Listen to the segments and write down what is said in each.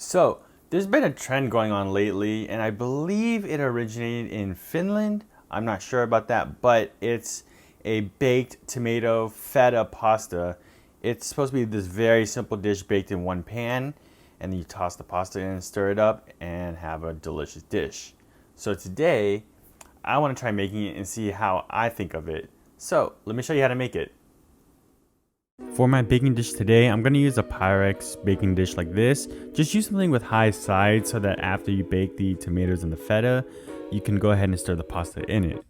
So, there's been a trend going on lately, and I believe it originated in Finland. I'm not sure about that, but it's a baked tomato feta pasta. It's supposed to be this very simple dish baked in one pan, and then you toss the pasta in and stir it up and have a delicious dish. So today, I want to try making it and see how I think of it. So, let me show you how to make it. For my baking dish today, I'm going to use a Pyrex baking dish like this. Just use something with high sides so that after you bake the tomatoes and the feta, you can go ahead and stir the pasta in it.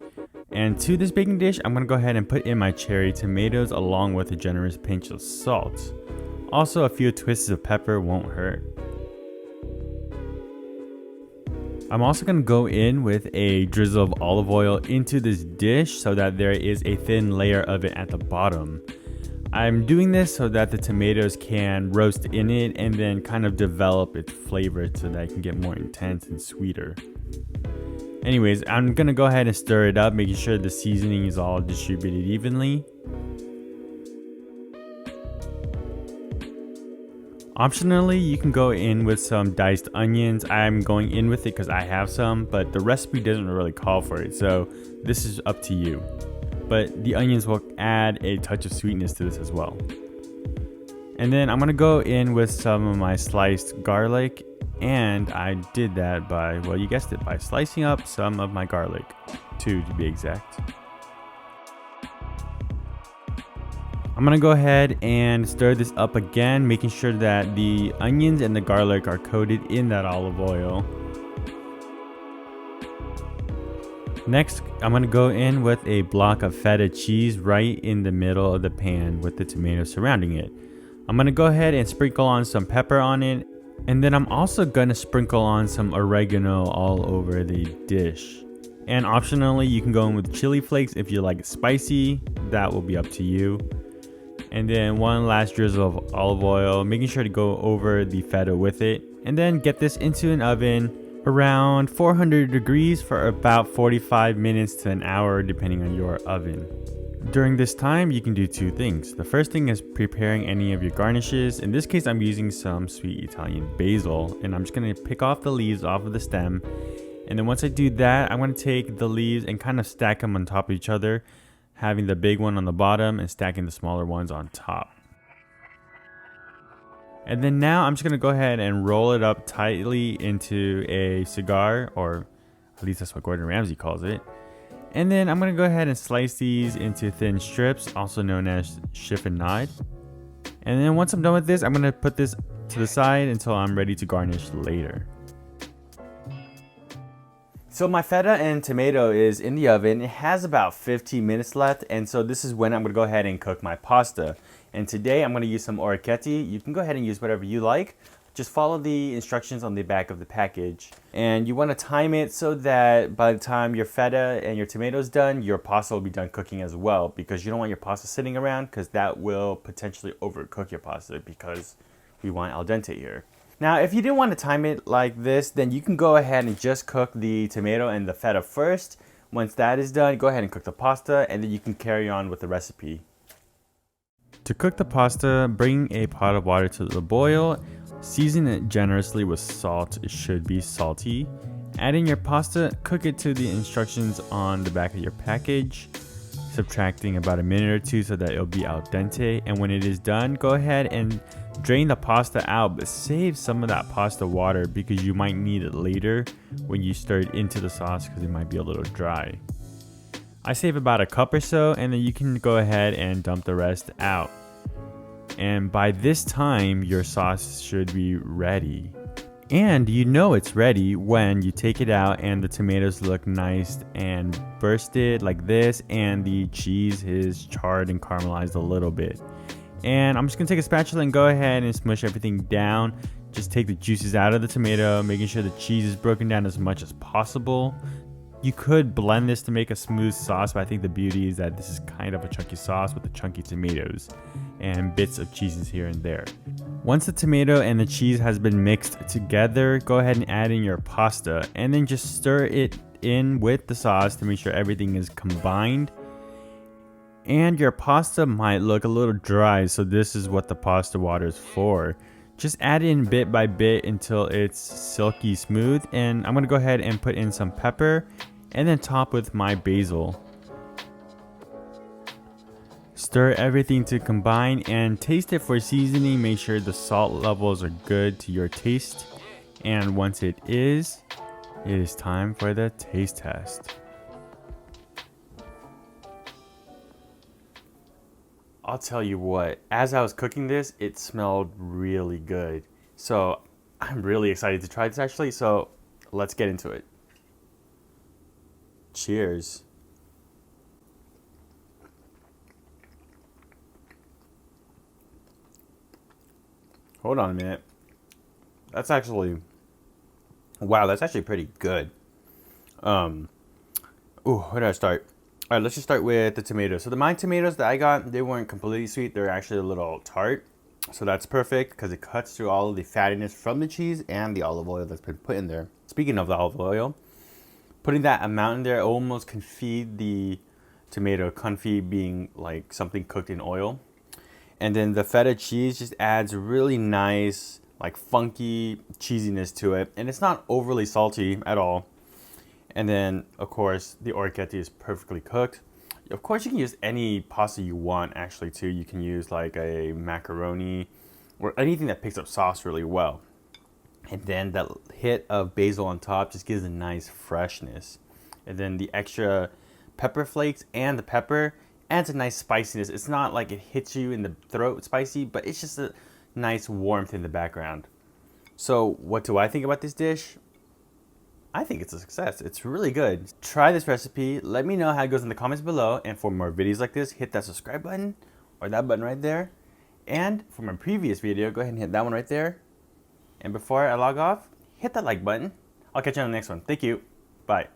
And to this baking dish, I'm going to go ahead and put in my cherry tomatoes along with a generous pinch of salt. Also, a few twists of pepper won't hurt. I'm also going to go in with a drizzle of olive oil into this dish so that there is a thin layer of it at the bottom. I'm doing this so that the tomatoes can roast in it and then kind of develop its flavor so that it can get more intense and sweeter. Anyways, I'm going to go ahead and stir it up, making sure the seasoning is all distributed evenly. Optionally, you can go in with some diced onions. I'm going in with it because I have some, but the recipe doesn't really call for it, so this is up to you. But the onions will add a touch of sweetness to this as well. And then I'm gonna go in with some of my sliced garlic, and I did that by, well, you guessed it, by slicing up some of my garlic, 2 to be exact. I'm gonna go ahead and stir this up again, making sure that the onions and the garlic are coated in that olive oil. Next, I'm going to go in with a block of feta cheese right in the middle of the pan with the tomatoes surrounding it. I'm going to go ahead and sprinkle on some pepper on it, and then I'm also going to sprinkle on some oregano all over the dish. And optionally, you can go in with chili flakes if you like it spicy. That will be up to you. And then one last drizzle of olive oil, making sure to go over the feta with it, and then get this into an oven around 400 degrees for about 45 minutes to an hour depending on your oven. During this time, you can do 2 things. The first thing is preparing any of your garnishes. In this case, I'm using some sweet Italian basil, and I'm just going to pick off the leaves off of the stem. And then once I do that, I'm going to take the leaves and kind of stack them on top of each other, having the big one on the bottom and stacking the smaller ones on top. And then now I'm just going to go ahead and roll it up tightly into a cigar, or at least that's what Gordon Ramsay calls it. And then I'm going to go ahead and slice these into thin strips, also known as chiffonade. And then once I'm done with this, I'm going to put this to the side until I'm ready to garnish later. So my feta and tomato is in the oven. It has about 15 minutes left, and so this is when I'm going to go ahead and cook my pasta. And today I'm going to use some orecchiette. You can go ahead and use whatever you like. Just follow the instructions on the back of the package. And you want to time it so that by the time your feta and your tomato is done, your pasta will be done cooking as well, because you don't want your pasta sitting around, because that will potentially overcook your pasta, because we want al dente here. Now, if you didn't want to time it like this, then you can go ahead and just cook the tomato and the feta first. Once that is done, go ahead and cook the pasta, and then you can carry on with the recipe. To cook the pasta, bring a pot of water to the boil. Season it generously with salt. It should be salty. Add in your pasta, cook it to the instructions on the back of your package, subtracting about a minute or 2 so that it'll be al dente. And when it is done, go ahead and drain the pasta out, but save some of that pasta water because you might need it later when you stir it into the sauce, because it might be a little dry. I save about a cup or so, and then you can go ahead and dump the rest out. And by this time, your sauce should be ready. And you know it's ready when you take it out and the tomatoes look nice and bursted like this, and the cheese is charred and caramelized a little bit. And I'm just gonna take a spatula and go ahead and smush everything down. Just take the juices out of the tomato, making sure the cheese is broken down as much as possible. You could blend this to make a smooth sauce, but I think the beauty is that this is kind of a chunky sauce with the chunky tomatoes and bits of cheeses here and there. Once the tomato and the cheese has been mixed together, go ahead and add in your pasta, and then just stir it in with the sauce to make sure everything is combined. And your pasta might look a little dry, so this is what the pasta water is for. Just add in bit by bit until it's silky smooth, and I'm gonna go ahead and put in some pepper and then top with my basil. Stir everything to combine and taste it for seasoning. Make sure the salt levels are good to your taste. And once it is time for the taste test. I'll tell you what, as I was cooking this, it smelled really good. So I'm really excited to try this actually. So let's get into it. Cheers. Hold on a minute. That's actually, wow, that's actually pretty good. Where do I start? All right, let's just start with the tomatoes. So the mine tomatoes that I got, they weren't completely sweet. They're actually a little tart. So that's perfect because it cuts through all of the fattiness from the cheese and the olive oil that's been put in there. Speaking of the olive oil, putting that amount in there almost can feed the tomato, confit being like something cooked in oil. And then the feta cheese just adds really nice, like funky cheesiness to it. And it's not overly salty at all. And then, of course, the orecchiette is perfectly cooked. Of course, you can use any pasta you want, actually, too. You can use like a macaroni or anything that picks up sauce really well. And then that hit of basil on top just gives a nice freshness. And then the extra pepper flakes and the pepper adds a nice spiciness. It's not like it hits you in the throat spicy, but it's just a nice warmth in the background. So what do I think about this dish? I think it's a success. It's really good. Try this recipe. Let me know how it goes in the comments below. And for more videos like this, hit that subscribe button or that button right there. And for my previous video, go ahead and hit that one right there. And before I log off, hit that like button. I'll catch you on the next one. Thank you. Bye.